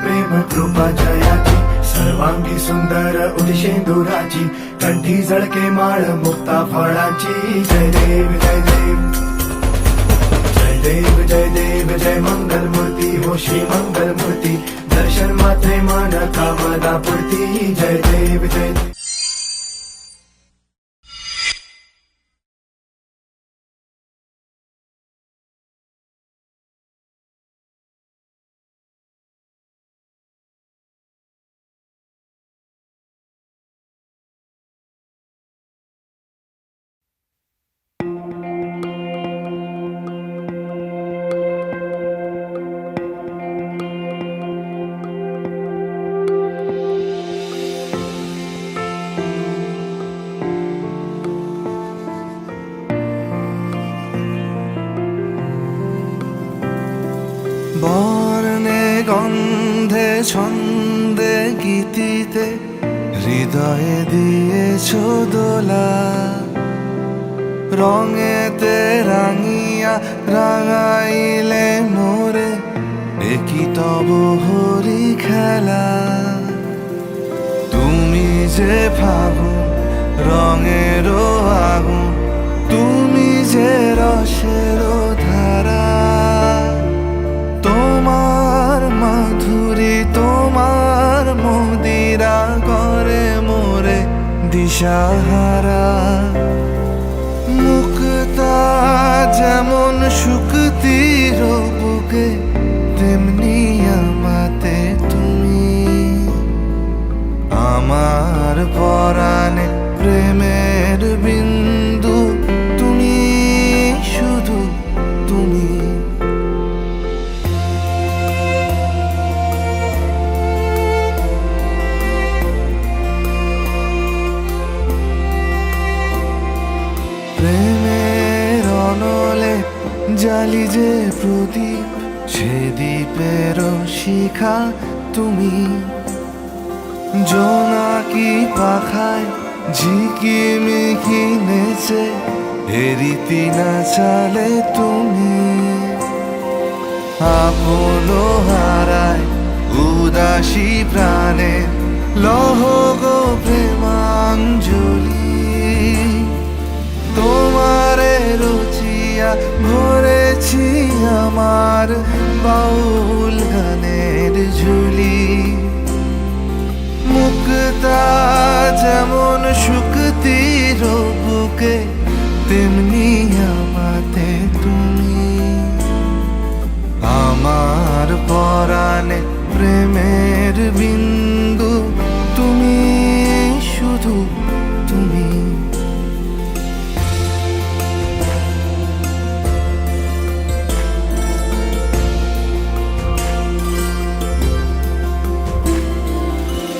प्रेम कृपा जयाची सर्वांगी सुंदर उदिशेंदुराची कंठी झळके माळ मुक्ता फळाची जय देव जय देव जय देव जय देव जय मंगल मूर्ती हो श्री मंगल मूर्ती दर्शन मात्रे मान कामना पूर्ती जय देव जय देव। বর্ণে গন্ধে ছন্দে গীতিতে হৃদয়ে দিয়েছ দোলা রঙেতে রাঙিয়া রাঙাইলে মোরে একই তব হরি খেলা তুমি যে ফাগুন রঙেরও আগুন তুমি যে রসেরও ধারা তোমার মাধুরী তোমার মদিরা করে মোরে দিশাহারা মুক্তা যেমন শুকতির বুকে তেমনি আমাতে তুমি আমার পরাণে প্রেমের বিন্দু তুমি শুধু তুমি প্রেমের অনলে জালি যে প্রদীপ সে দ্বীপের শিখা তুমি জোনাকি পাখায় ঝিকিমিকি নেচে এরিতি না চালে তুমি আপন হারায় উদাসী প্রাণে লহ গো প্রেমাঞ্জলি তোমারে রুচিয়া ভরেছি আমার বাউল গানের ঝুলি মুক্তা যেমন শুকতির বুকে তেমনি আমাতে তুমি আমার পরাণে প্রেমের বিন্দু তুমি শুধু তুমি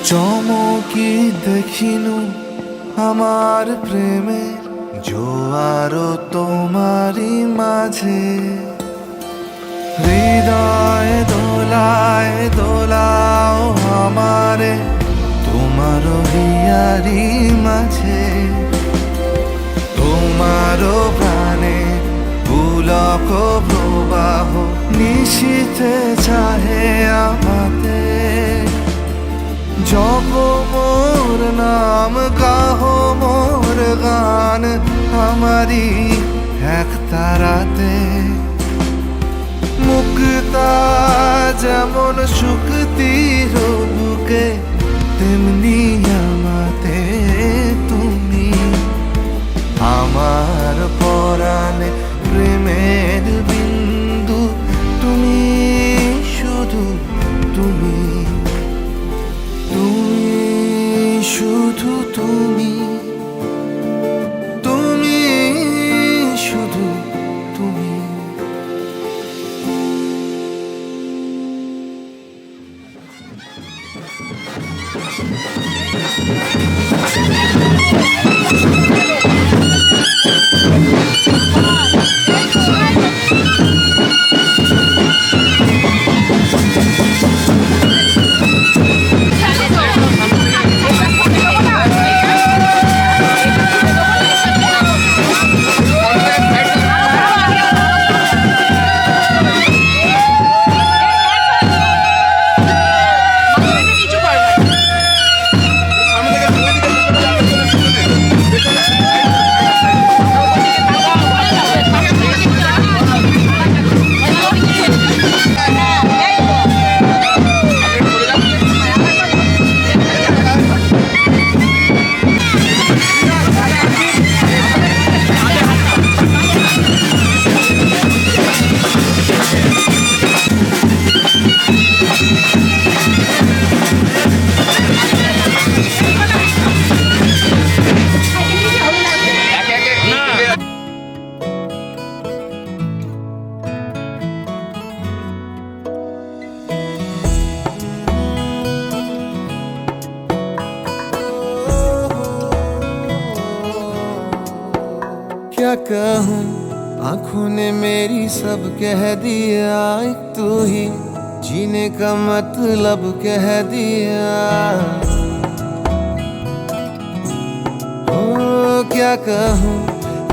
চমকি দেখিনু আমার প্রেমের জোয়ারও তোমারই মাঝে হৃদয় দোলায় দোলাও আমারে তোমারও হিয়ারি মাঝে তোমারও প্রাণে পুলক প্রবাহ নিশীথে চাহে আমাতে জপ মোর নাম গাহ মোর গান আমারি এক তারাতে মুক্তা যেমন শুকতির বুকে তেমনি আমাতে তুমি আমার পরাণে প্রেমের বিন্দু তুমি শুধু তুমি তুমি শুধু তুমি তুমি শুধু তুমি क्या कहूँ, आंखों ने मेरी सब कह दिया, एक तू ही जीने का मतलब कह दिया। ओ क्या कहूँ,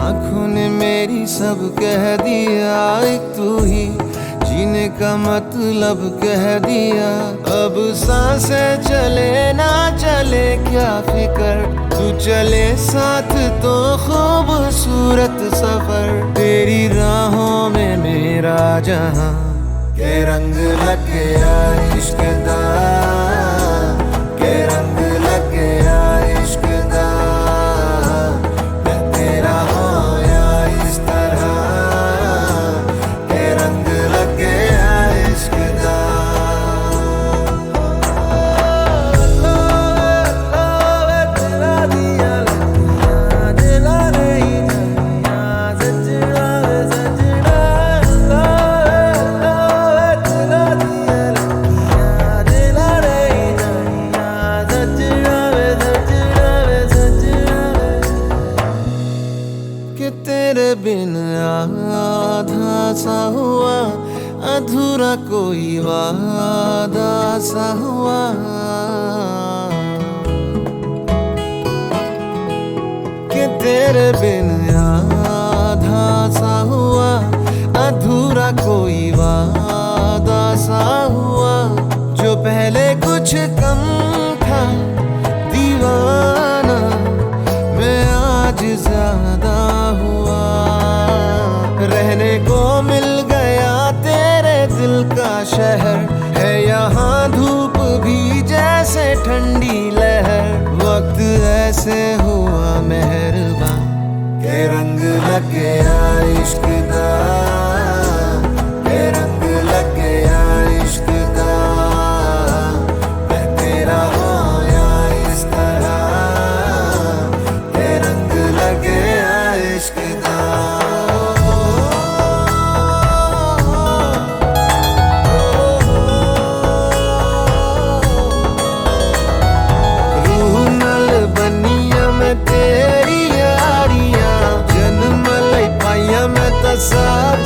आंखों ने मेरी सब कह दिया, एक तू ही जीने का मतलब कह दिया। अब सांसें चले ना चले क्या फिकर, तू चले साथ तो खूबसूरत सफर। तेरी राहों में मेरा जहां के रंग लग गया इश्क दा, के रंग लग गया इश्क दा। मैं तेरा होया इस तरह, के रंग लग गया इश्क दा। तेरा दिया लगिया दिला नहीं जानिया, सजना वे सजना। तेरा दिया लगिया दिला नहीं जानिया, सजना वे सजना वे सजना वे। कि तेरे बिन आधा सा हुआ, अधूरा कोई वादा सा हुआ। कि तेरे बिन आधा सा हुआ, अधूरा कोई वादा सा हुआ। जो पहले कुछ कम था दीवाना, मैं आज ज्यादा हुआ। रहने को मिल गया तेरे दिल का शहर, है यहाँ धूप भी जैसे ठंडी लहर। वक्त ऐसे हुआ मेहरबान, के रंग लग गया इश्क दा, के रंग लग गया इश्क दा। मैं तेरा होया इस तरह, के रंग लग गया इश्क दा। रूह नल बनिया मैं तेरी यारियां, जन्म लई पाइया मैं तो सब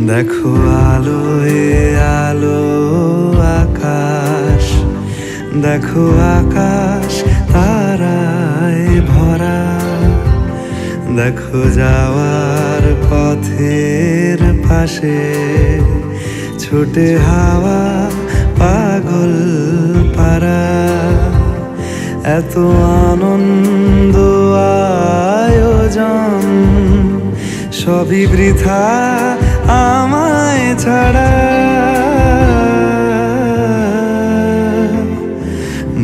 দেখো আলোয় আলো আকাশ, দেখো আকাশ তারায় ভরা, দেখো যাওয়ার পথের পাশে ছোটে হাওয়া পাগল পারা। এত আনন্দ আয়োজন সবই বৃথা আমায় ছাড়া।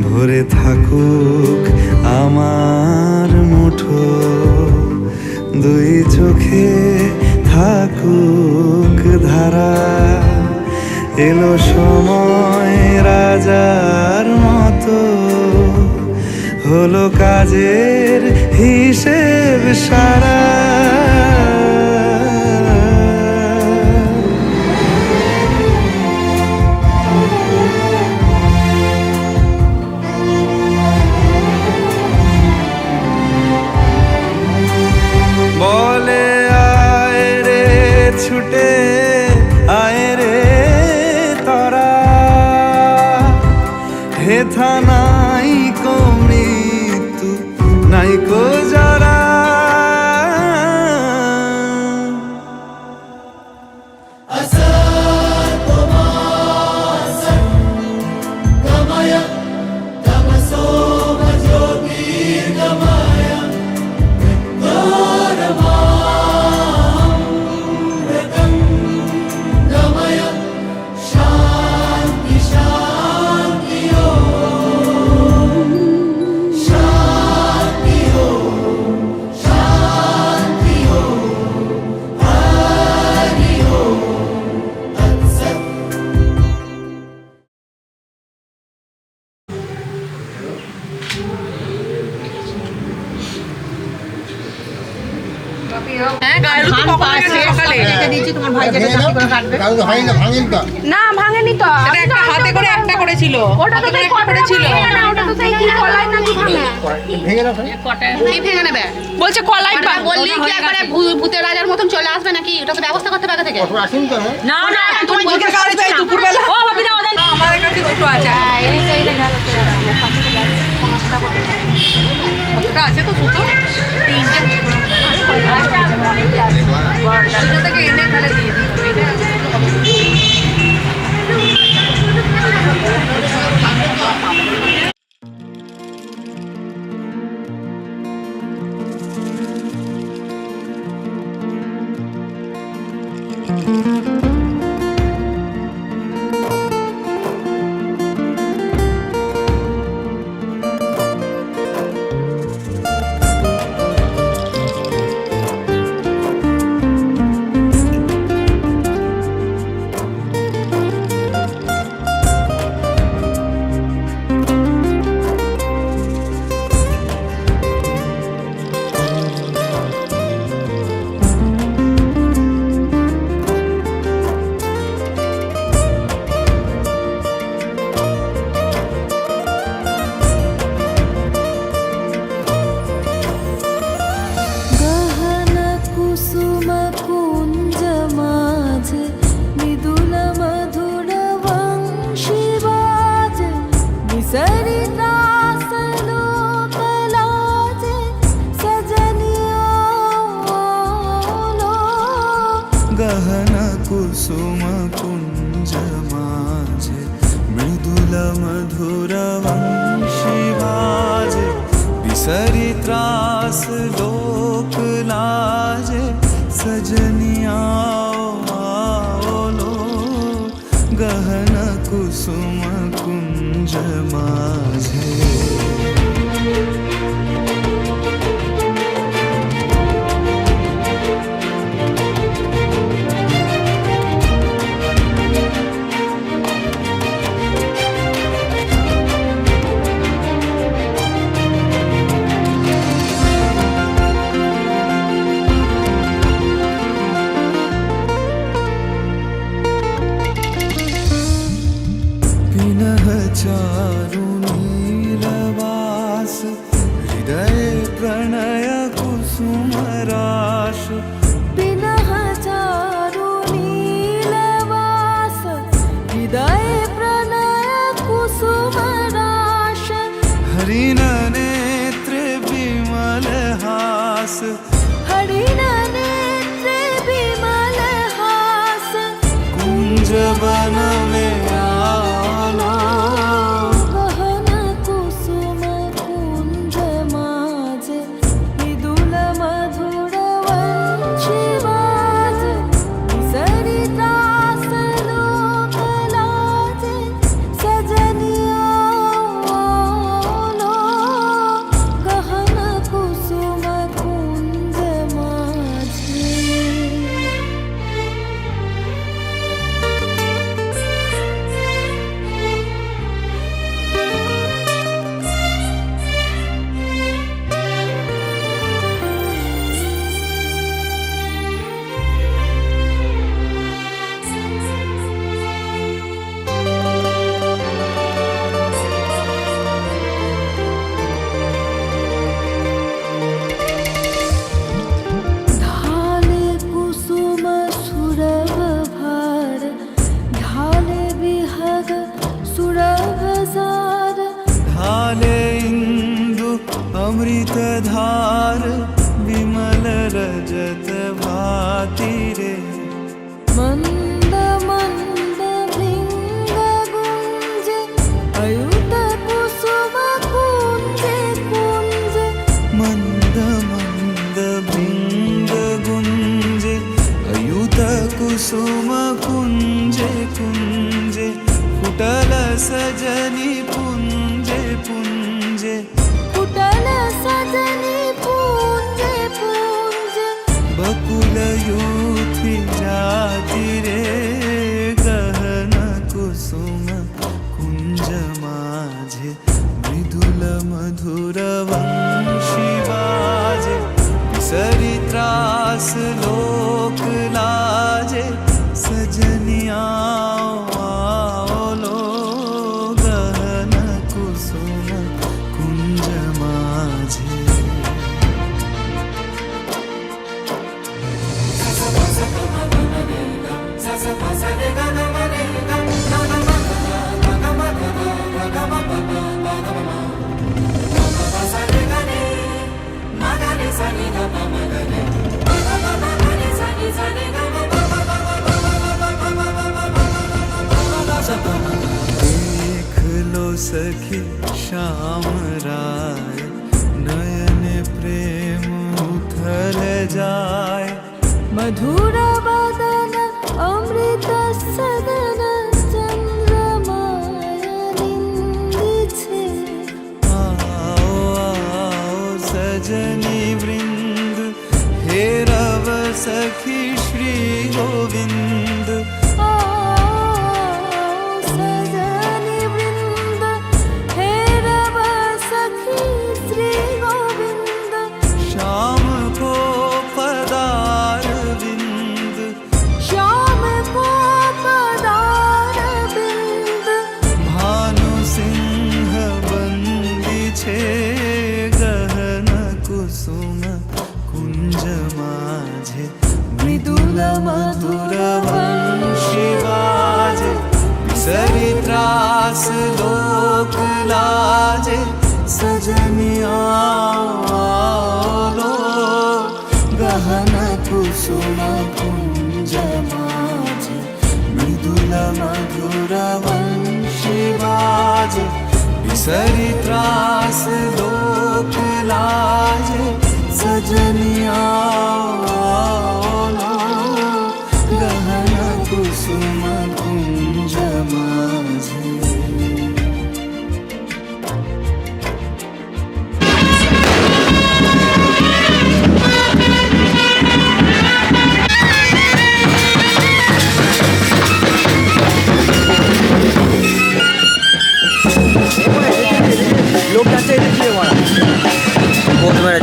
ভরে থাকুক আমার মুঠো, দুই চোখে থাকুক ধারা। এলো সময় রাজার মতো, হলো কাজের হিসেব সারা। বলে আয় রে ছুটে আয় রে তরা, হেথা নাই কো মৃত্যু নাই কো জরা। না ভাঙেনি তো, হাতে করে একটা করেছিল, ওটা তো তাই করেছিল, ওটা তো তাই কি কলাই না কি ভাঙে ভেঙে না, কি ভেঙে নেবে বলছে কলাই বললি কি একবারে ভূতের রাজার মতন চলে আসবে নাকি? ওটাকে ব্যবস্থা করতে পারে থেকে না না তুমি বলতে কাজ তাই দুপুরবেলা ও ভাবি না ওদের আমাদের কাছে দুটো আছে এই গেল কতটা আছে তো দুটো তিনটে থেকে এনে তাহলে দিয়ে দিই। গহনা কুসুম কুঞ্জ মাঝে মৃদুল মধুর বংশী বাজে, বিসরি ত্রাস লোক লাজে সজনিয়া लो। গহনা কুসুম কুঞ্জ মাঝে चारु नीलवास हृदय प्रणय कुसुम राश, पिनः चारु नीलवास कठिननेत्रे विमलहास कुंज वन में आना गहन कुसुम कुंज माझे विदुल मधुर वंशिवाज सरितास लोक लाजे सजनिया लो गहन कुसुम कुंज माझे ढाले कुसुम सुरभ भार ढाले विहग सुरभ जार ढाले इंदु अमृत धार विमल रजत भाति रे मंद मंद भृंग गुंज अयुत कुसुम कुंज कुंज मंद मंद भृंग गुंज अयुत कुसुम कुंजे कुंजे कुटल सजनी पुंजे पुंजे कुटल सजनी पूंजे पूंजे बकुल यूथी जाति रे गहन कुसुम कुंज माझे मृदुल मधुर वंशी बाजे विसरी त्रास लोक लाजे सजनिया लो गहन कुसुम कुंज माझे देख लो सखी श्याम राय नयन प्रेम उथल जाए मधुर बदन अमृत सदन चंद्रमाया निंदी छे आओ आओ सजनी वृंद हे रव सखी श्री गोविंद सजनी वृंद हे रव सखी श्री गोविंद श्याम को पदार विंद श्याम को पदार बिंद भानु सिंह बंदी छे गहन कुसुम कुंज माझे मृदुल मधुर वंशी बाजे विसरी त्रास लोक लाजे सजनिया लो गहन कुसुम कुंज माझे मृदुल मधुर वंशी बाजे विसरी त्रास लोक लाजे सजनिया लो गहन कुसुम कुंज माझे लोग जाते हैं देखिए वहाँ बहुत बड़ा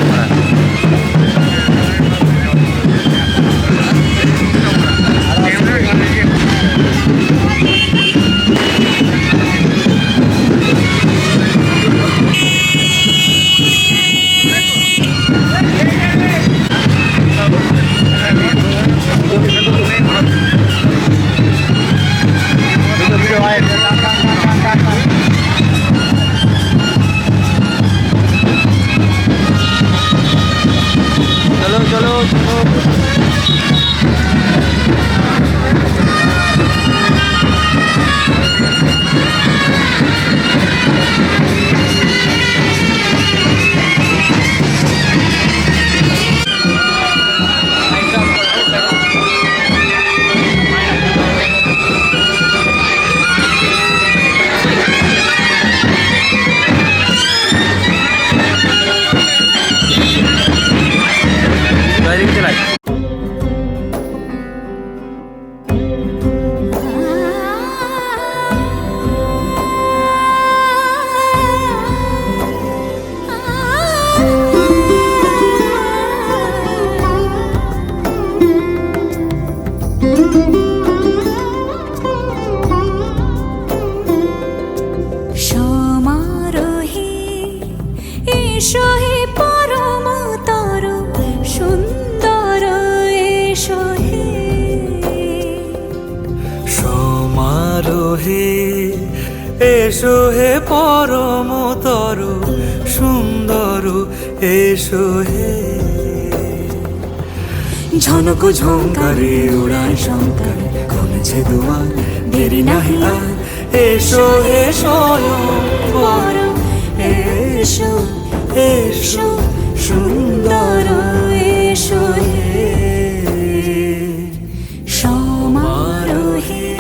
সমারোহে এসো হে পরমতর সুন্দর এসো হে সমারোহে এসো হে পরমতর সুন্দর এসো হে ঝনক ঝঙ্কারে উড়ায় শঙ্কার খুলেছে দুয়ার দেরি নাহি আর এসো হে স্বয়ংবর এসো এসো সুন্দর এসো হে সমারোহে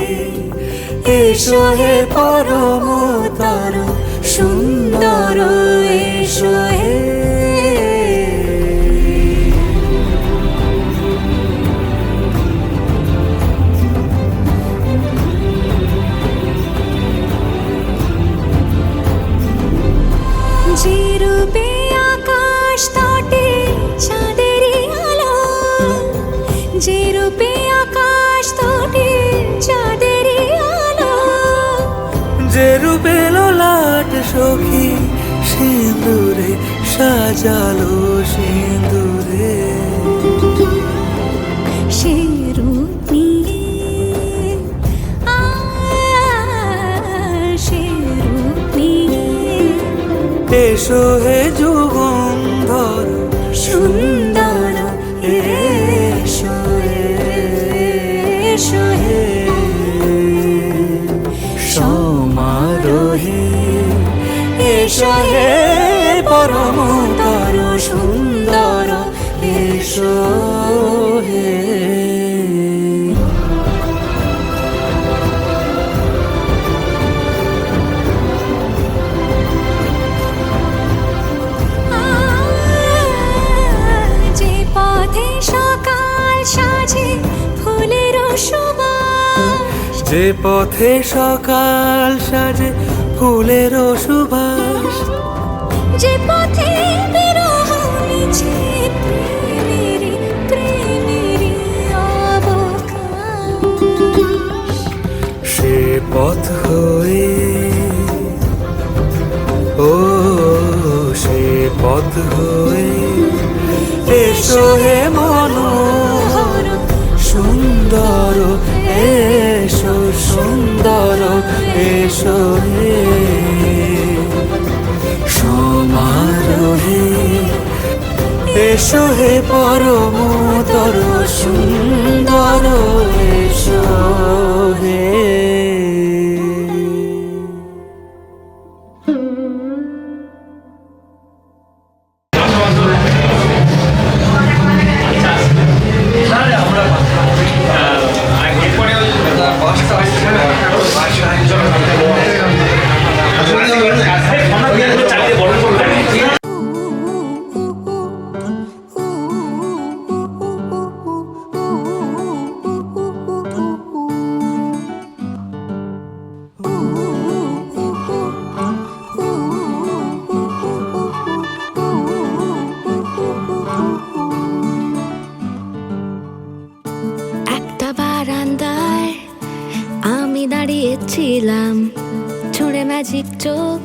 এসো হে পরমতর সুন্দর এসো হে যে রূপে আকাশ তটে চাঁদেরই আলো যে রূপে আকাশ তটে চাঁদেরই আলো যে রূপে লোলাট সখী সিঁদুরে সাজালো সিঁদুরে সে রূপ নিয়ে সে রূপ নিয়ে এসো হে যুগন্ধর সুন্দর এসো এসো হে সমারোহে এসো হে পরমতর সুন্দর এসো হে যে পথে সকাল সাজে ফুলের সুবাস যে পথে সকাল সাজে ফুলের সুবাস যে পথে বিরহ মিছে প্রেমেরই প্রেমেরই অবকাশ সে পথ হয়ে ও সে পথ হয়ে এসো হে মনোহর সুন্দর এসো সুন্দর এসো হে সমারোহে এসো হে পরমতর সুন্দর এসো হে একটা বারান্দায় আমি দাঁড়িয়েছিলাম ছুঁড়ে ম্যাজিক চোখ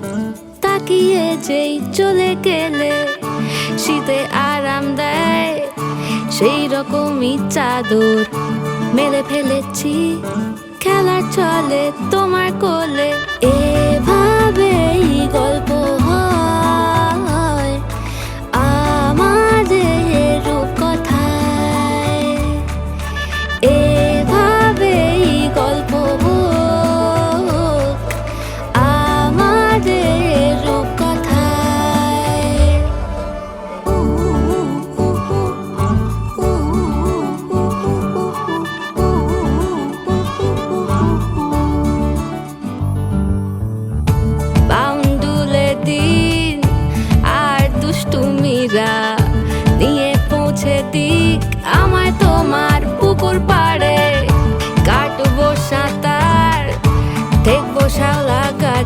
তাকিয়ে যেই চলে গেলে শীতে আরাম দেয় সেই রকমই চাদর মেলে ফেলেছি খেলার চলে তোমার কোলে এভাবেই গল্প হয় আমাদের রূপকথায়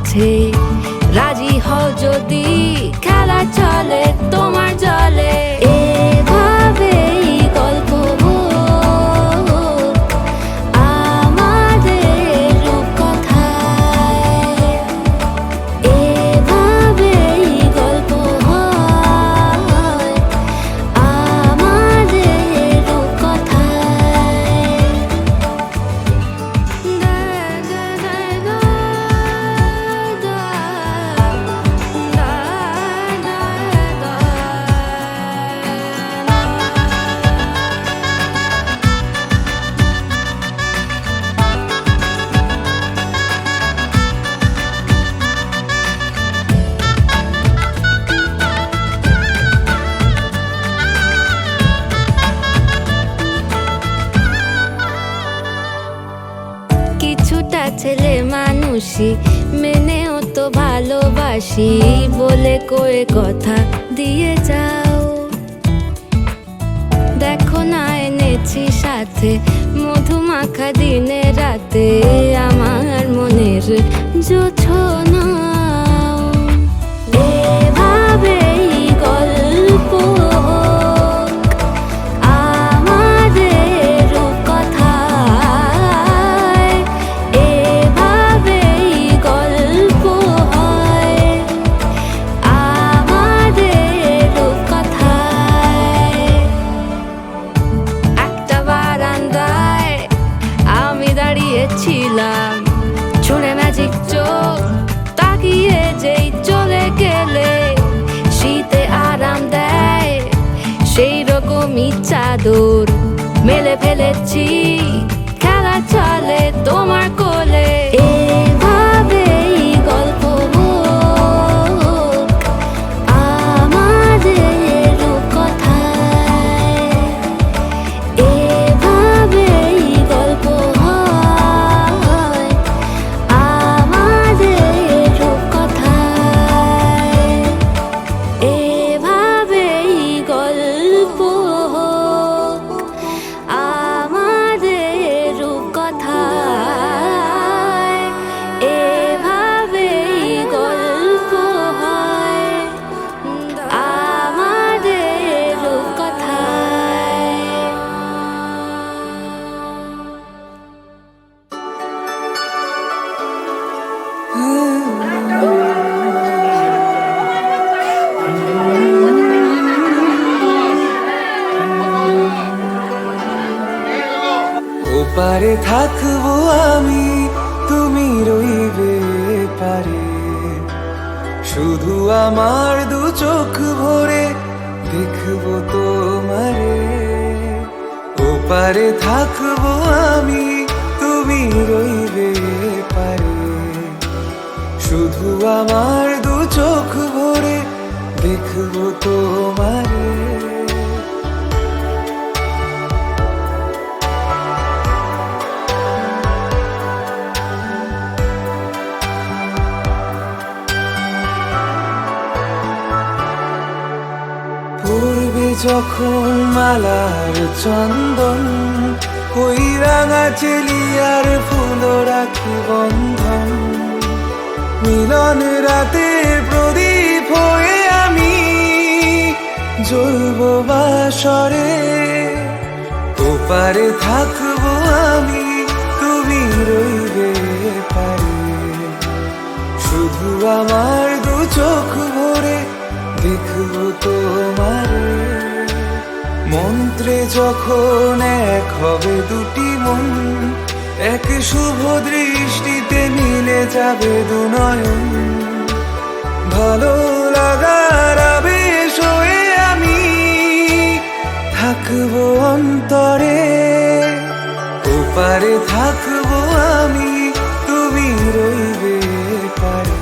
কাছে রাজি হও যদি খেলা চলে তোমার জলে এভাবেই গল্প হোক আমাদের রূপকথায় এভাবেই গল্প হয় আমাদের রূপকথায় কিছুটা ছেলে মানুষই মেনেও তো ভালোবাসি বলে কয়ে কথা দিয়ে যাও দেখো না এনেছি সাথে মধুমাখা দিনে রাতে আমার মনের জোছনা এভাবেই গল্প হোক আমাদের রূপকথায় এভাবেই গল্প হয় আমাদের রূপকথায় একটা বারান্দায় আমি দাঁড়িয়েছিলাম ছুঁড়ে ম্যাজিক চোখ তাকিয়ে যেই চলে গেলে শীতে আরাম দেয় সেই রকমই চাদর মেলে ফেলেছি খেলা চলে তোমার কোলে এভাবেই গল্প হোক আমাদের রূপকথায় এভাবেই গল্প হয় আমাদের রূপকথায় এভাবেই গল্প হোক আমাদের রূপকথায় এভাবেই গল্প হয় আমাদের রূপকথায় ওপারে থাকবো আমি তুমি রইবে পারে শুধু আমার দু চোখ ভরে দেখবো তোমারে ওপারে থাকবো আমি তুমি রইবে পারে শুধু আমার দু চোখ ভরে দেখবো তোমারে পূর্বে যখন মালার চন্দন ওই রাঙা চেলিয়ার ফুল রাখি বন্ধন মিলন রাতে প্রদীপ হয়ে আমি জ্বলবো বাসরে ওপারে থাকবো আমি তুমি রইবে পারে শুধু আমার দু চোখ ভরে দেখবো তোমারে মন্ত্রে যখন এক হবে দুটি মন এক শুভ দৃষ্টিতে মিলে যাবে দু নয়ন ভালো লাগার আবেশ হয়ে আমি থাকবো অন্তরে ওপারে থাকবো আমি তুমি রইবে পারে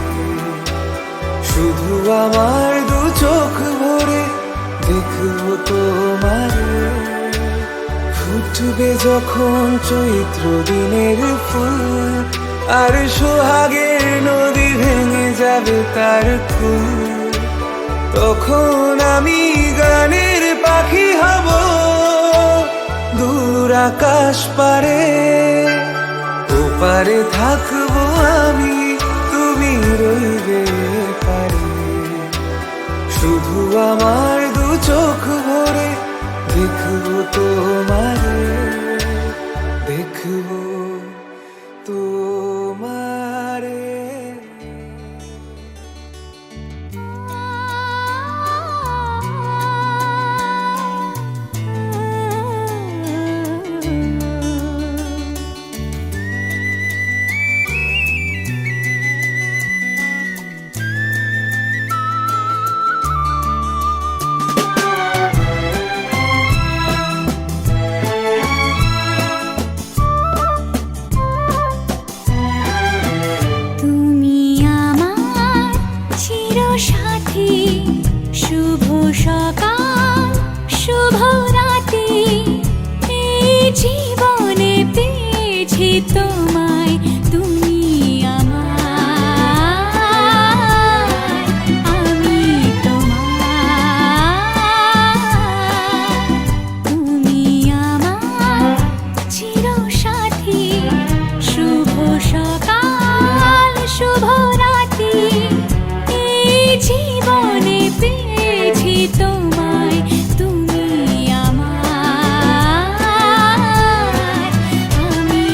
শুধু আমার দু চোখ ভরে দেখবো তোমারে ফুটবে যখন চৈত্র দিনের ফুল আর সোহাগের নদী ভেঙে যাবে তার কুল তখন আমি গানের পাখি হব দূর আকাশ পারে ওপারে থাকবো আমি তুমি রইবে পারে। শুধু আমার দু চোখ ভরে দেখবো তোমারে, দেখবো তোমারে। তুমি আমার চিরসাথী, শুভ সকাল শুভ রাতি, এই জীবনে পেয়েছি তোমায়, তুমি আমার, আমি তোমার। তুমি আমার চিরসাথী, শুভ সকাল শুভ রাতি, এই জীবনে পেয়েছি তোমায়, তুমি আমার, আমি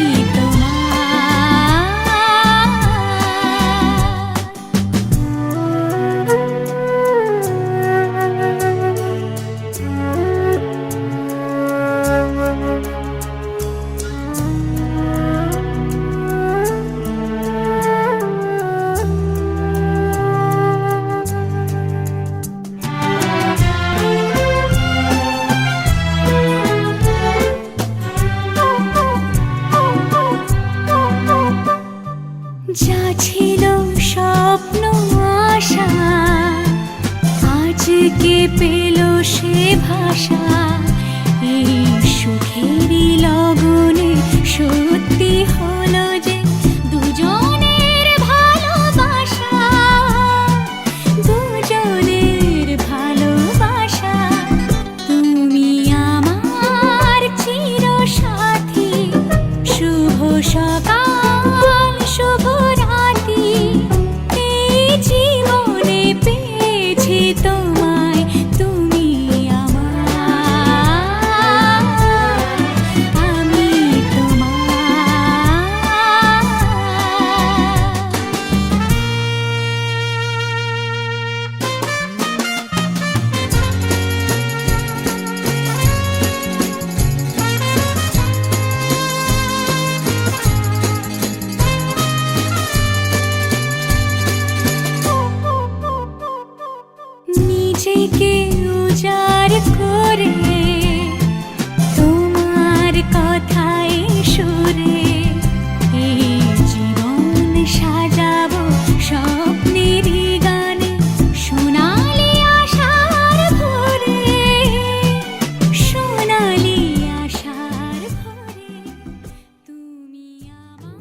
যা ছিল স্বপ্ন আশা, আজকে পেল সে ভাষা, এই সুখেরই লগনে সত্যি হলো যে দুজনের ভালোবাসা, দুজনের ভালোবাসা। তুমি আমার চিরসাথী, শুভ সকাল শুভ রাতি, এই জীবনে পেয়েছি তোমায়, তুমি আমার, আমি নিজেকে উজাড় করে তোমার কথায় সুরে, এই জীবন সাজাবো স্বপ্নেরই গানে, সোনালি আশার ভরে, সোনালি আশার ভরে, তুমি আমার।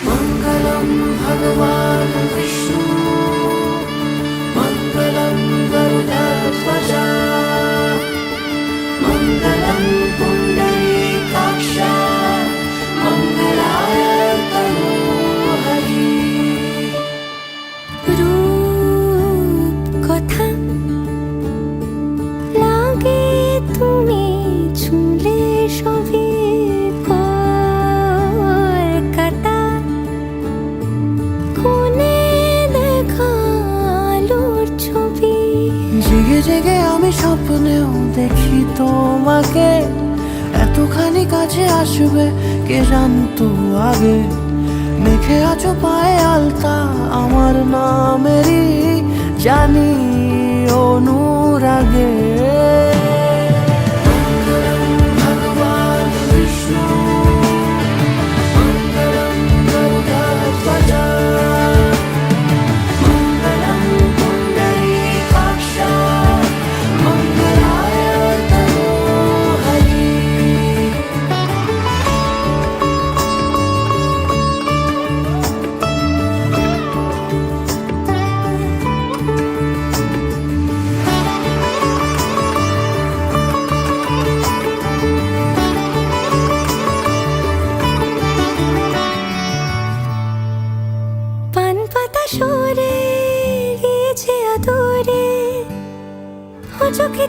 मङ्गलं भगवान् विष्णु, मङ्गलं गरुडध्वज, मङ्गलं पुण्डरीकाक्ष, मङ्गलाय तनोहरि। রূপ কথা লাগে তুমি ছুলে সবই কলকাতা, কোনে দেখালোর ছবি। জেগে জেগে আমি স্বপ্নেও দেখি তোমাকে, এতখানি কাছে আসবে কে জানতো আগে। মেখে আছো পায়ে আলতা আমার নামেরই, জানি অনুরাগে। भगवान् विष्णु, मङ्गलं गरुडध्वज, मङ्गलं पुण्डरीकाक्ष, मङ्गलाय तनोहरि।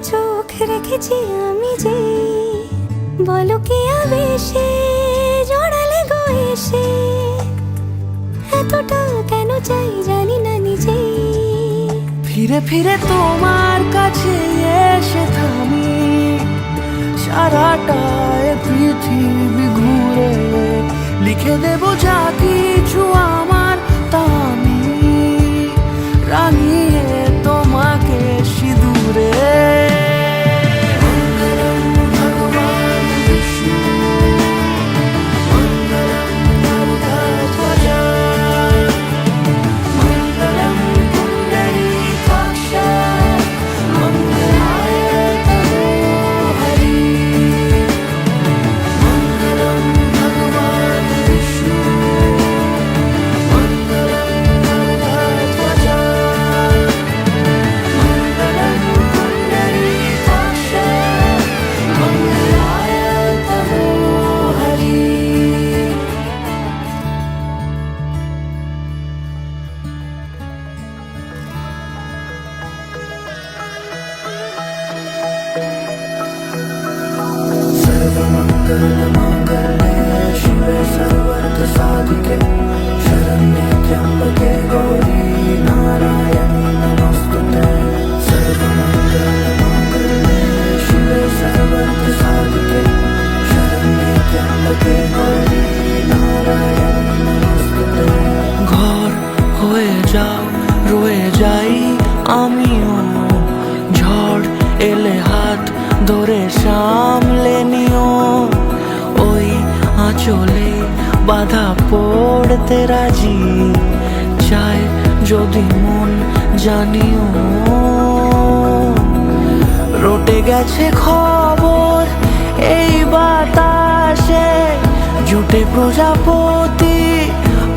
চোখ রেখেছি আমি যে, বলো কি আবেশে জড়ালে গো এসে, এতটা কেন চাই জানি না নিজে। ফিরে ফিরে তোমার কাছে এসে থামি, সারাটায় পৃথিবী ঘুরে লিখে দেব যা কিছু আমার, তা আমি রাঙিয়ে তোমাকে সিঁদুরে। মঙ্গলম ভগবান বিষ্ণু, মঙ্গলম গরুড়ধ্বজা, মঙ্গলম পুণ্ডরীকাক্ষ, মঙ্গলায় তনো হরি। মঙ্গলম ভগবান বিষ্ণু, মঙ্গলম গরুড়ধ্বজা, মঙ্গলম পুণ্ডরীকাক্ষ, মঙ্গলায় তনো হরি। सर्वमङ्गलमाङ्गल्ये शिवे सर्वार्थसाधिके शरण्ये त्र्यम्बके गौरी नारायणी नमोऽस्तुते। सर्वमङ्गलमाङ्गल्ये शिवे सर्वार्थसाधिके शरण्ये त्र्यम्बके गौरी नारायणी नमोऽस्तुते। ঘর হয়ে যাও রয়ে যাই আমিও, ঝড় এলে হাত ধরে সামলে নিও। ওই আঁচলে বাধা পড়তে রাজি, চাই যদি মন জানিও। রটে গেছে খবর এই বাতাসে, জুটে প্রজাপতি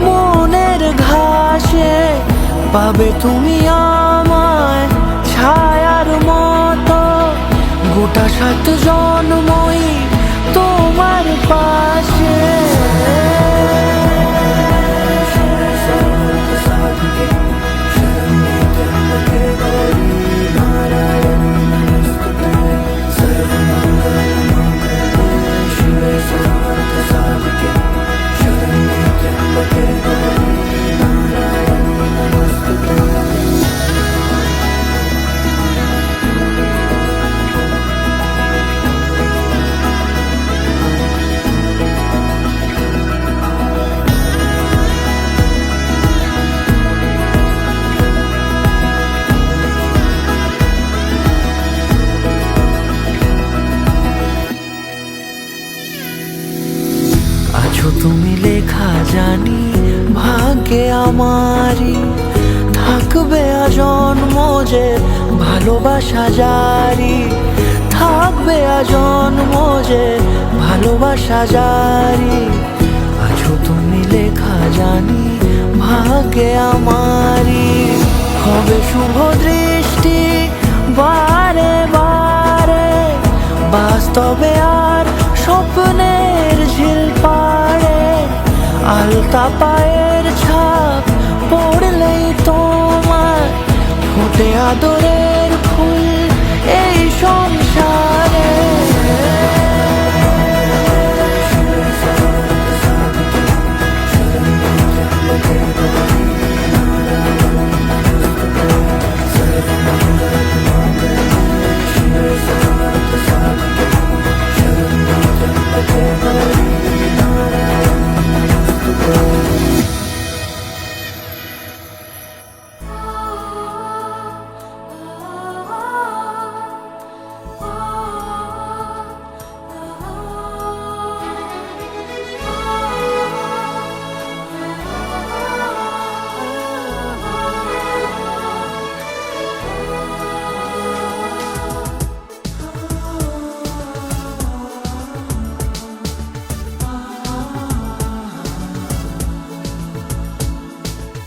মনের ঘাসে। পাবে তুমি আমায় ছায়ার মতো, গোটা 7 জন্মই তোমার পাশে। सर्वार्थसाधिके शरण्ये त्र्यम्बके गौरी नारायणी नमोऽस्तुते। सर्वमङ्गलमाङ्गल्ये शिवे सर्वार्थसाधिके शरण्ये त्र्यम्बके गौरी नारायणी नमोऽस्तुते। আছো তুমি লেখা জানি ভাগ্যে আমারই, থাকবে আজন্ম যে ভালোবাসা জারি। থাকবে আজন্ম যে ভালোবাসা জারি। আছো তুমি লেখা জানি ভাগ্যে আমারই, হবে শুভ দৃষ্টি বারে বারে, বাস্তবে আর স্বপ্নের ঝিল পাড়ে। আলতা পায়ের ছাপ পড়লেই তোমার ফোটে আদরের ফুল এই সংসারে।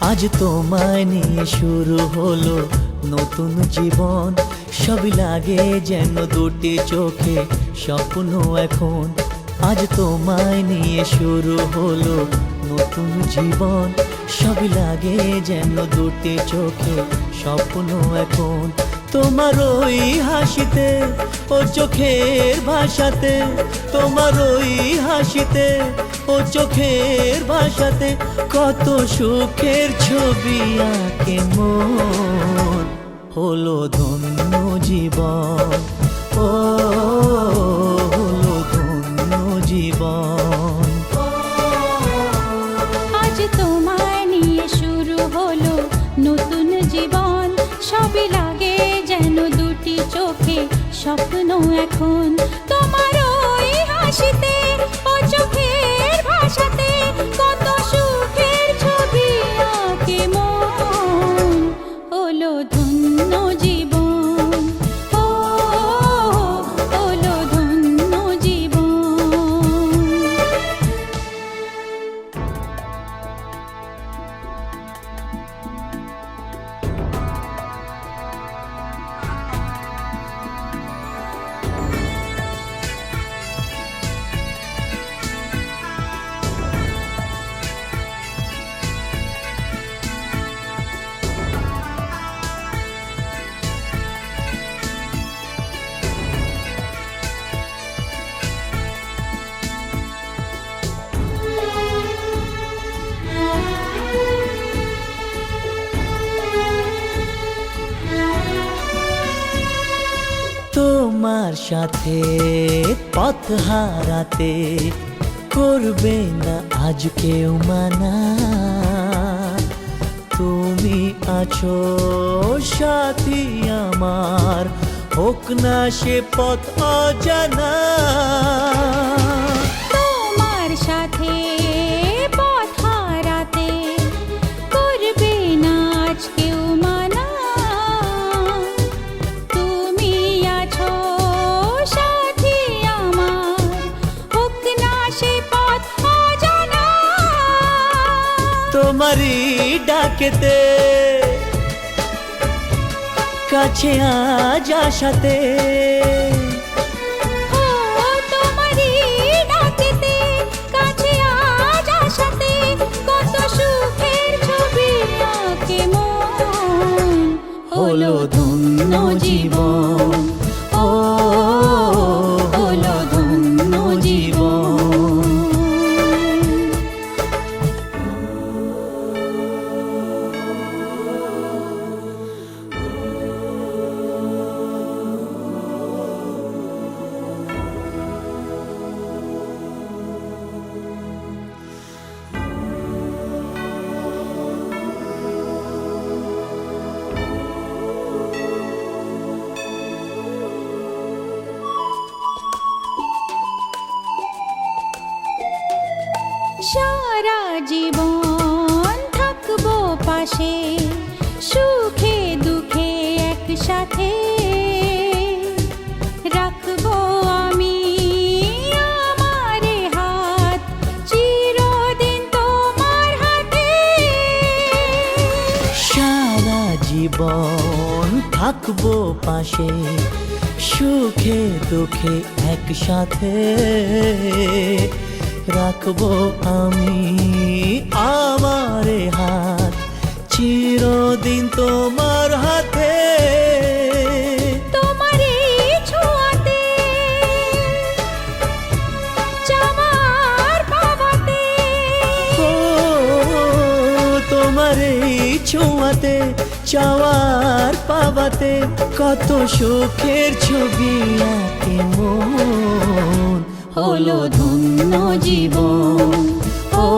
আজ তোমায় নিয়ে শুরু হলো নতুন জীবন, সবই লাগে যেন দুটি চোখে স্বপ্ন এখন। আজ তোমায় নিয়ে শুরু হলো নতুন জীবন, সবই লাগে যেন দুটি চোখে স্বপ্ন এখন। তোমার ওই হাসিতে ও চোখের ভাষাতে, তোমার ওই হাসিতে ও চোখের ভাষাতে কত সুখের ছবি আঁকে মন। হলো ধন্য জীবন, ও হলো ধন্য জীবন। আজ তোমায় নিয়ে শুরু হলো নতুন জীবন, সবই লাগে যেন দুটি চোখে স্বপ্ন এখন। তোমার ওই হাসিতে ও চোখের ভাষাতে কত সুখের ছবি আঁকে মন। হলো ধন্য জীবন, ও হলো ধন্য জীবন। তোমার সাথে পথ হারাতে করবে না আজ কেউ মানা। তুমি আছো সাথী আমার, হোক না সে পথ অজানা। তোমার সাথে পথ হারাতে করবে না আজ কেউ মানা। তুমি আছো সাথী আমার, হোক না সে পথ অজানা। তোমারই ডাকেতে কাছে আজ আসাতে, ও তোমারই ডাকেতে কাছে আজ আসাতে কত সুখের ছবি আঁকে মন। হলো ধন্য জীবন, ও হলো ধন্য জীবন। সারা জীবন থাকবো পাশে, সুখে দুঃখে একসাথে রাখবো আমি আমার হাত চিরদিন তোমার হাতে। সারা জীবন থাকবো পাশে, সুখে দুঃখে একসাথে রাখবো আমি আমার হাত চিরদিন তোমার হাতে। তোমার এই ছোঁয়াতে চাওয়ার পাওয়াতে, ও তোমার এই ছোঁয়াতে চাওয়ার পাওয়াতে কত সুখের ছবি আঁকে মন। হলো ধন্য জীবন, ও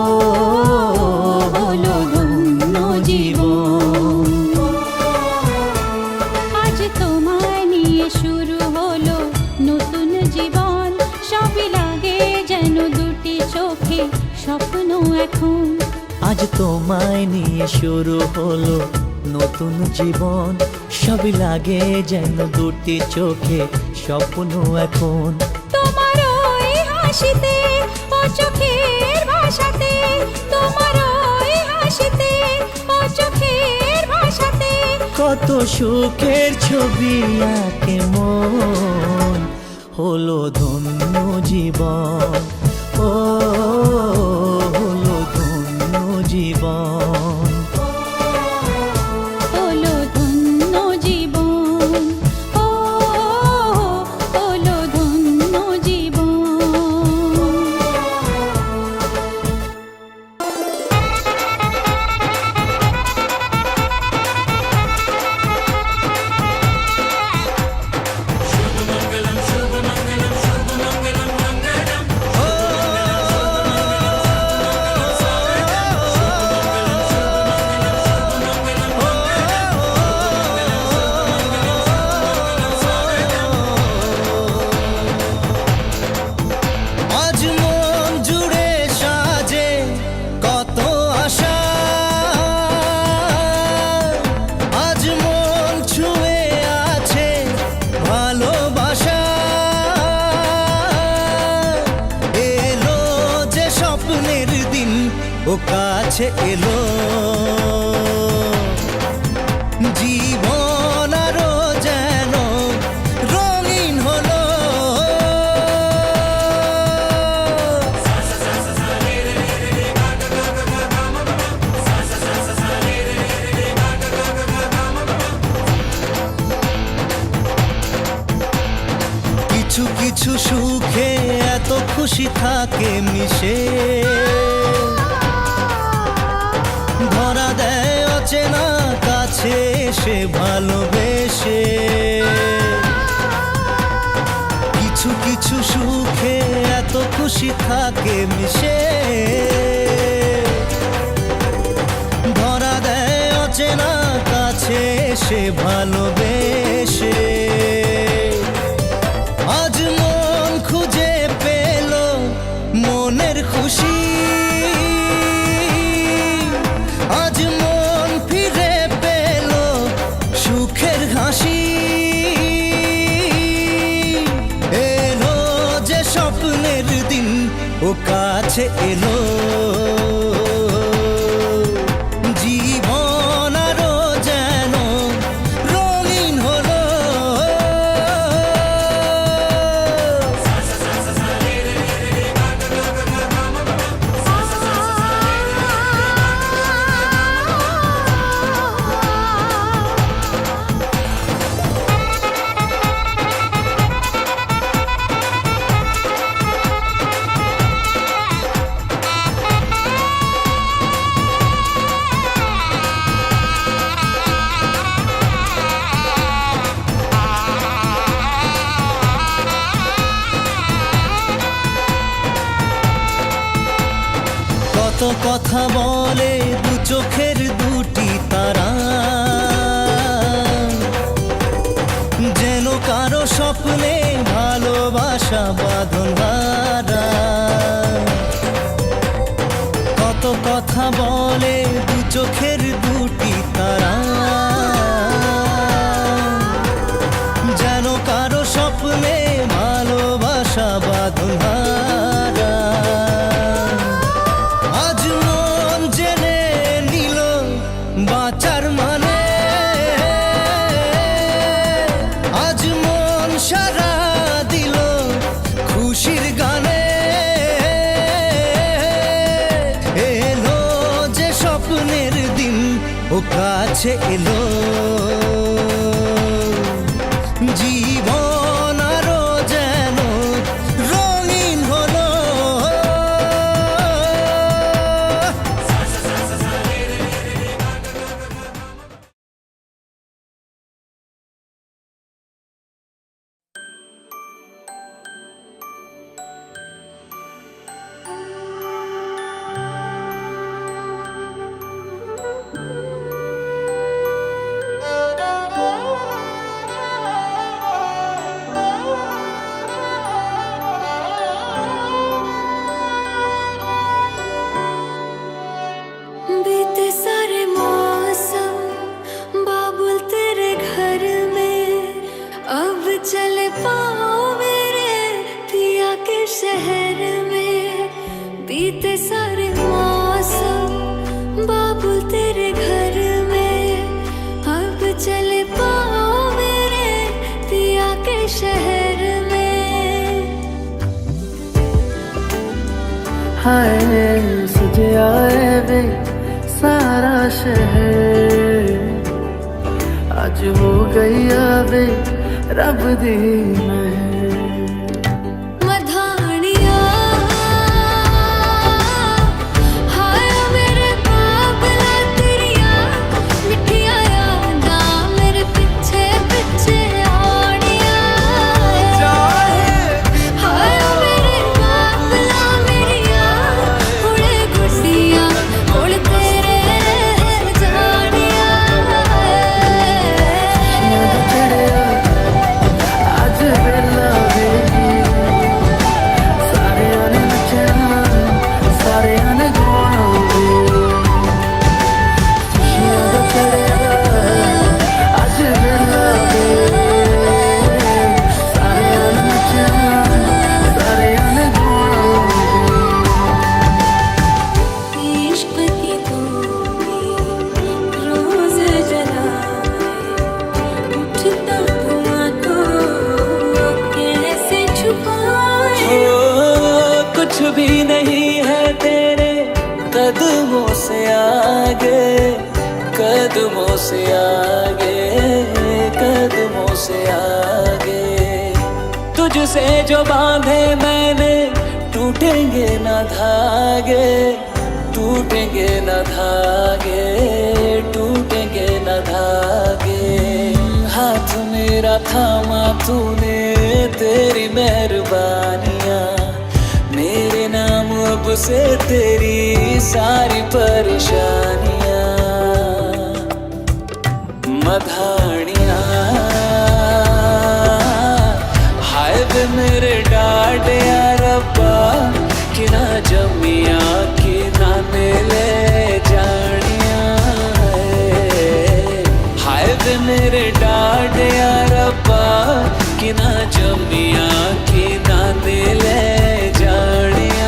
হলো ধন্য জীবন। আজ তোমায় নিয়ে শুরু হলো নতুন জীবন, সবই লাগে যেন দুটি চোখে স্বপ্ন এখন। আজ তোমায় নিয়ে শুরু হলো নতুন জীবন, সবই লাগে যেন দুটি চোখে স্বপ্ন এখন। তোমার ওই হাসিতে ও চোখের ভাষাতে, তোমার ওই হাসিতে ও চোখের ভাষাতে কত সুখের ছবি আঁকে মন। হলো ধন্য জীবন, ও হলো ধন্য জীবন। হলো ধন্য জীবন। ও কাছে এলো জীবন আরো যেন রঙিন হলো কিছু কিছু সুখে এত খুশি থাকে মিশে ধরা দেয় অচেনা কাছে এসে ভালোবেসে কিছু কিছু সুখে এত খুশি থাকে মিশে ধরা দেয় অচেনা কাছে এসে ভালোবেসে আজ মন খুঁজে পেল মনের খুশি আজ মন ফিরে পেল সুখের হাসি এলো যে স্বপ্নের দিন ও কাছে এলো জীবন আরো যেন রঙিন হলো কত কথা বলে দু চোখের দুটি তারা যেন কারো স্বপ্নে ভালোবাসা বাঁধন হারা কত কথা বলে দু চোখের দুটি তারা যেন কারো স্বপ্নে ভালোবাসা বাঁধন হারা আজ মন জেনে নিল বাঁচার মানে আজ মন সারা দিল খুশির গানে এলো যে স্বপ্নের দিন ও কাছে এলো জীবন আরো যেন রঙিন হলো बीते सारे मौसम बाबुल तेरे घर में अब चले पाओ मेरे पिया के शहर में बीते सारे मौसम बाबुल तेरे घर में अब चले पाओ मेरे पिया के शहर में हाय सजे आए वे सारा शहर आज हो गई आवे रब दी महर मधानिया हाय मेरे बाबला तेरिया मिठिया यादा मेरे पीछे पीछे आड़िया हाय मेरे बाबला मेरिया उड़े गुड़िया उड़ तेरे जानिया आज बेला कुछ भी नहीं है तेरे कदमों से आगे, कदमों से आगे, कदमों से आगे। तुझसे जो बांधे मैंने टूटेंगे ना धागे, टूटेंगे न धागे, टूटेंगे न धागे। हाथ मेरा थामा तूने, तेरी मेहरबानियाँ मेरे नाम अब से तेरी सारी परेशानियाँ। मधानियाँ हाय वे मेरे डाटे रब्बा, कि ना जमिया कि ना मिले जानिया। हाय वे मेरे डाटे रब्बा, कि ना जमिया कि ना मिले जानिया।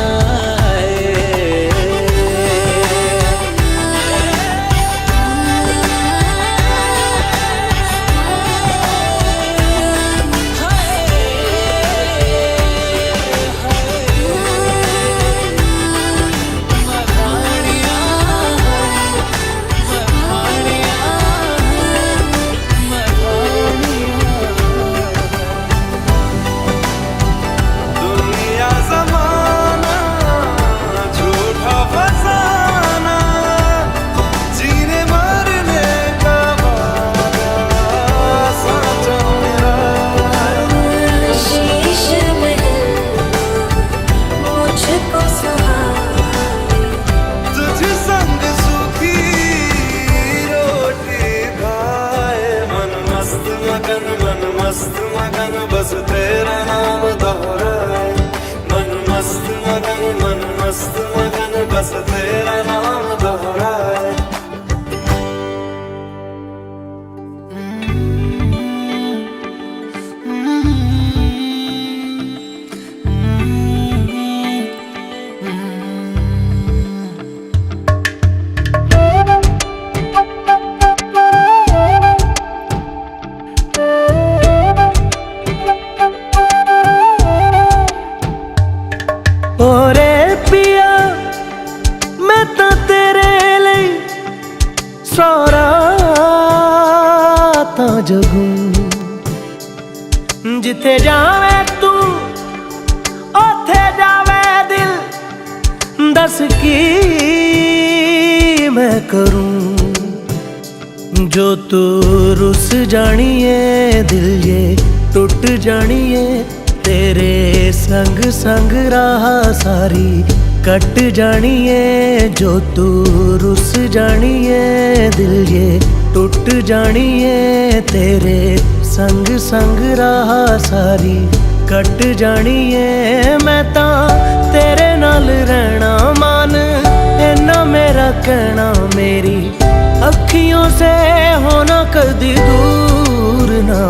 मस्त मगन बस तेरा नाम दोहराए, मन मस्त मगन, मन मस्त मगन बस तेरा नाम दोहराए। ओरे पिया मैं तो तेरे लिए सारा ता जगू, जिथे जावे तू ओथे जावे दिल, दस की मैं करूं। जो तू रुस जानिए दिल ये टूट जानिए, तेरे संग संग राह सारी कट जानिए। जो तू रुस जानिए दिल ये टूट जानिए, तेरे संग संग राह सारी कट जानिए। मैं ता तेरे नाल रहना मान, इन्ना मेरा कहना, मेरी अखियों से होना कदी दूर ना।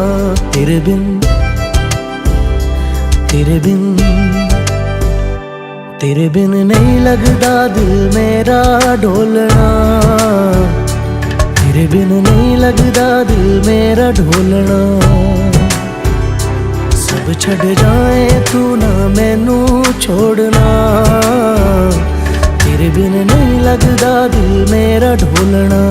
तेरे बिन, तेरे बिन, तेरे बिन नहीं लगदा दिल मेरा ढोलना। तेरे बिन नहीं लगदा दिल मेरा ढोलना। सब छड़ जाए तू ना मैनू छोड़ना। तेरे बिन नहीं लगदा दिल मेरा ढोलना।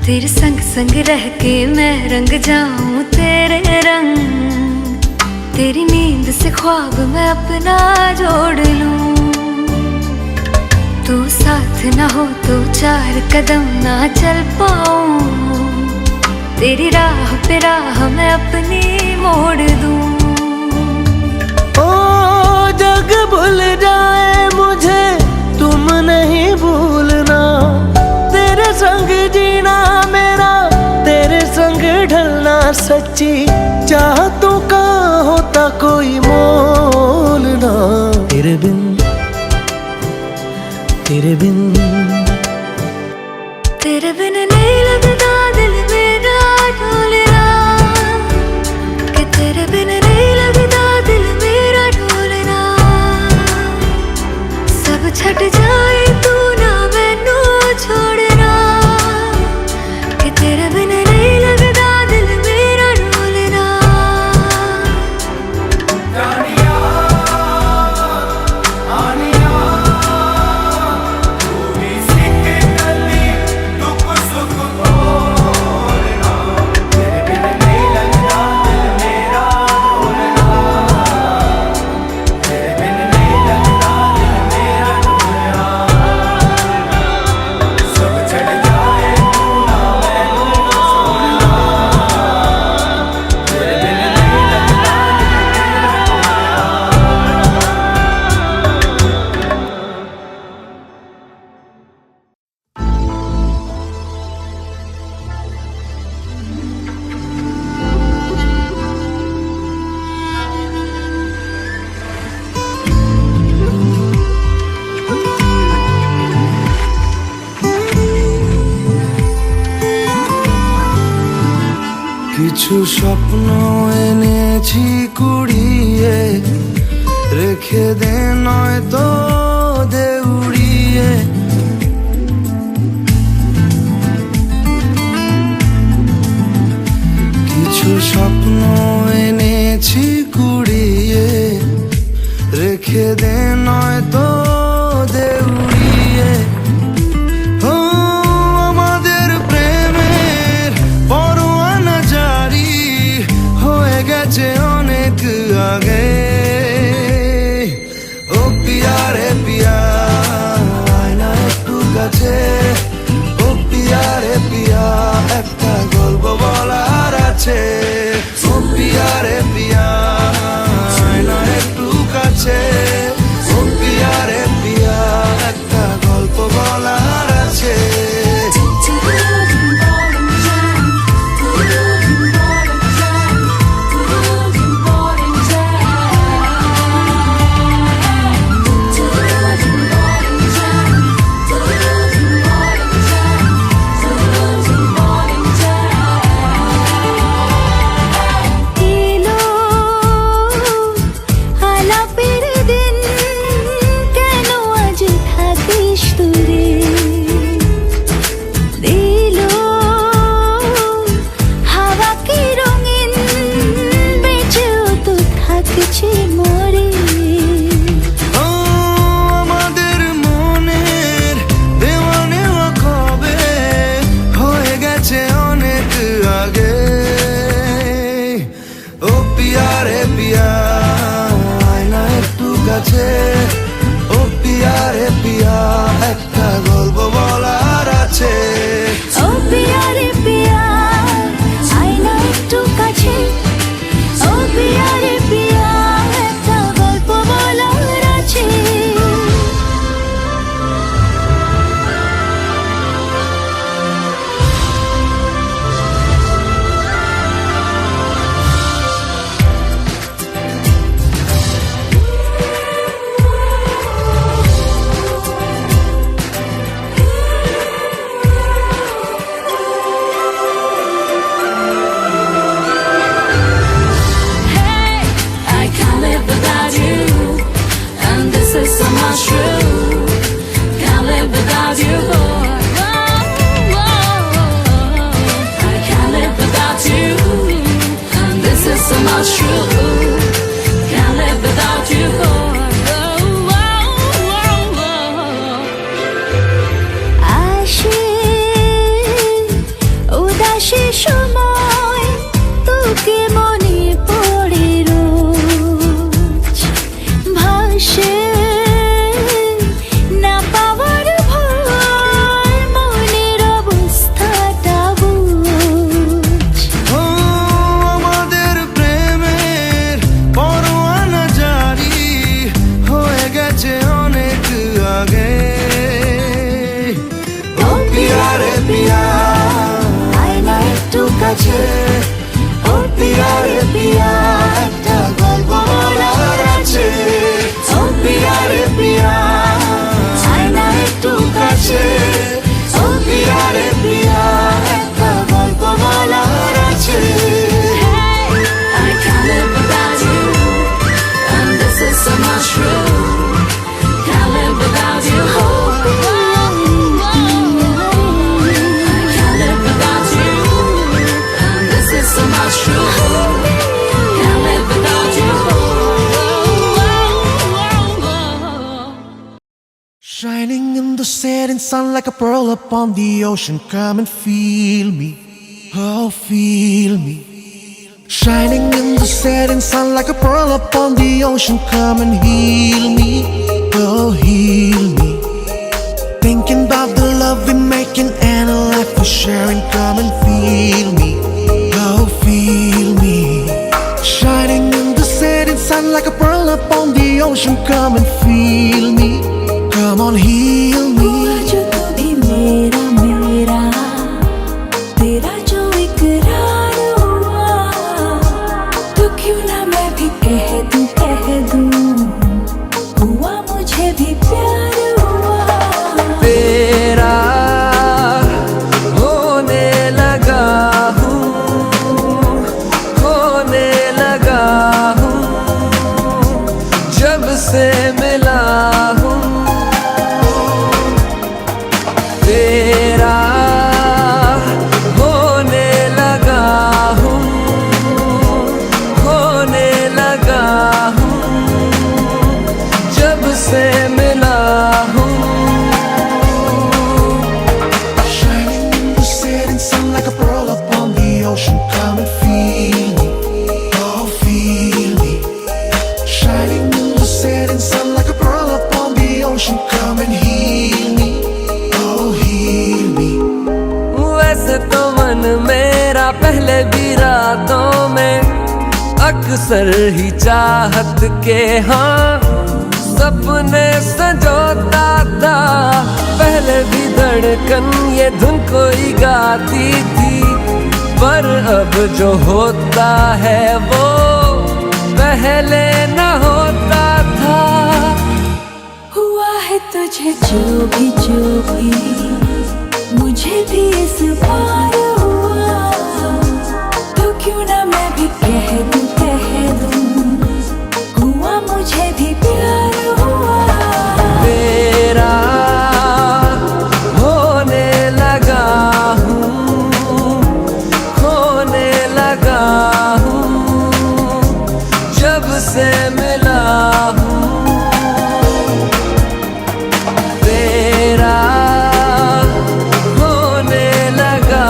तेरे संग संग रह के मैं रंग जाऊं तेरे रंग, तेरी नींद से ख्वाब मैं अपना जोड़ लूं। तू साथ ना हो तो चार कदम ना चल पाऊं, तेरी राह पे राह मैं अपनी मोड़ दूं। ओ जग भूल जाए मुझे तुम नहीं भूलना, तेरे संग जीना मेरा तेरे संग ढलना। सच्ची चाहतों का होता कोई मोल ना। तेरे बिन, तेरे बिन, तेरे बिन नहीं लगदा কিছু স্বপ্ন এনেছি কুড়িয়ে, রেখে দে নয়তো দে উড়িয়ে। কিছু স্বপ্ন এনেছি কুড়িয়ে, রেখে দে নয়তো দে উড়িয়ে। ও আমাদের প্রেমের পরোয়ানা জারি হয়ে গেছে অনেক আগে। ও পিয়া রে পিয়া আয় না একটু কাছে। ও পিয়া রে পিয়া একটা গল্প বলার আছে। ও পিয়া রে পিয়া আয় না একটু কাছে। ও পিয়া রে পিয়া একটা গল্প বলার আছে। এলো আলাপের দিন, কেন আজ থাকিস দূরে? দিলো হাওয়া কি রঙিন, বেঁচেও তো থাকছে মরে। ও আমাদের মনের দেওয়ানে কবে হয়ে গেছে অনেক আগে। ও পিয়া রে পিয়া আয় না একটু কাছে। ও পিয়া রে পিয়া একটা গল্প বলার আছে। ও পিয়া রে পিয়া আয় না একটু কাছে। ও পিয়া রে পিয়া একটা গল্প বলার আছে। Hey, I can't live without you, and this is so much true. Can't live without you, boy. I can't live without you, and this is so much true. Can't live without you, boy. আসে উদাসী সময়, তোকে মনে পড়ে রোজ। ভাসে না পাওয়ার ভয়, মনের অবস্থাটা বুঝ। ও আমাদের প্রেমের পরোয়ানা জারি হয়ে গেছে অনেক আগে। ও পিয়া রে পিয়া আয় না একটু কাছে। ও পিয়া রে পিয়া একটা গল্প বলার আছে। ও পিয়া রে পিয়া আয় না একটু কাছে। ও পিয়া রে পিয়া একটা গল্প বলার আছে। I can't live without you, and this is so much true. Can't live without you. I can't live without you, and this is so much true. Can't live without you. Shining in the setting sun like a pearl upon the ocean. Come and feel me, oh feel me. Shining in the setting sun like a pearl upon the ocean. Come and heal me, oh heal me. Thinking about the love we're making and a life we're sharing. Come and feel me, oh feel me. Shining in the setting sun like a pearl upon the ocean. Come and feel me, come on heal me. हुआ जो कभी मेरा मेरा, तेरा जो इकरार हुआ, तो क्यों ना मैं भी कह दूं, हुआ मुझे भी प्यार हुआ। तेरा होने लगा हूँ, पहले भी रातों में अक्सर ही चाहत के हाँ सपने संजोता था। पहले भी धड़कन ये धुन कोई गाती थी, पर अब जो होता है वो पहले न होता था। हुआ है तुझे जो भी मुझे भी इस बार हुआ, तो क्यों ना मैं भी कह दूं हुआ मुझे भी प्यार हुआ। तेरा होने लगा हूँ, खोने लगा हूँ, जब से मिला हूँ। तेरा होने लगा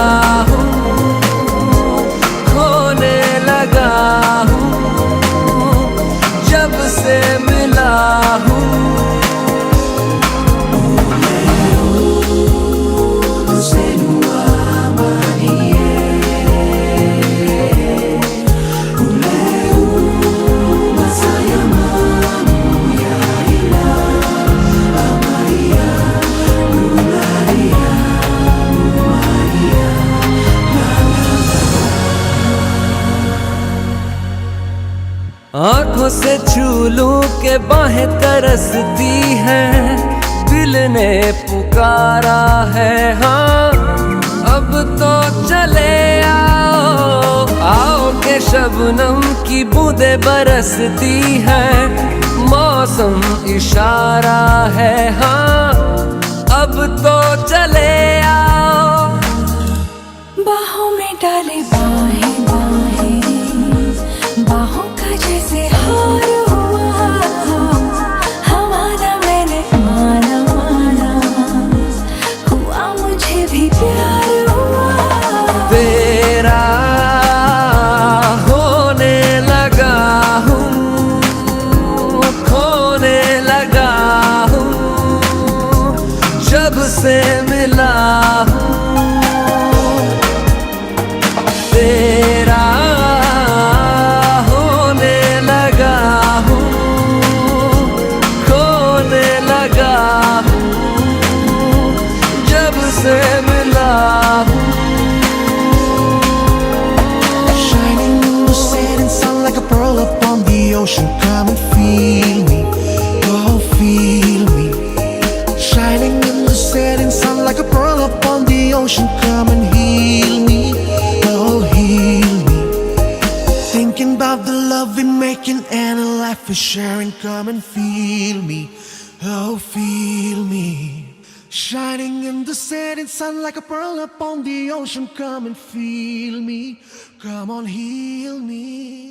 हूँ, खोने लगा हूँ, जब से मिला हूँ। आंखों से छू लूं के बाहें तरसती हैं, दिल ने पुकारा है हाँ अब तो चले आओ। आओ के शबनम की बूंदें बरसती हैं, मौसम इशारा है हाँ अब तो चले आओ। बाहों में डाले बाहें बाहों का जैसे हार हुआ, हमारा मैंने माना हुआ मुझे भी प्यार हुआ। तेरा होने लगा हूँ, खोने लगा हूँ, जब से मिला हूँ। तेरा होने लगा हूँ, खोने लगा हूँ, जब से मिला हूँ। Shining in the setting sun like a pearl upon the ocean. Come and feel me, oh feel me. Shining in the setting sun like a pearl upon the ocean. Come and heal me, oh heal me. Thinking about the love we're making and a life we're sharing. Come and feel me, oh feel me. Shining in the setting sun like a pearl upon the ocean. Come and feel me, come on heal me.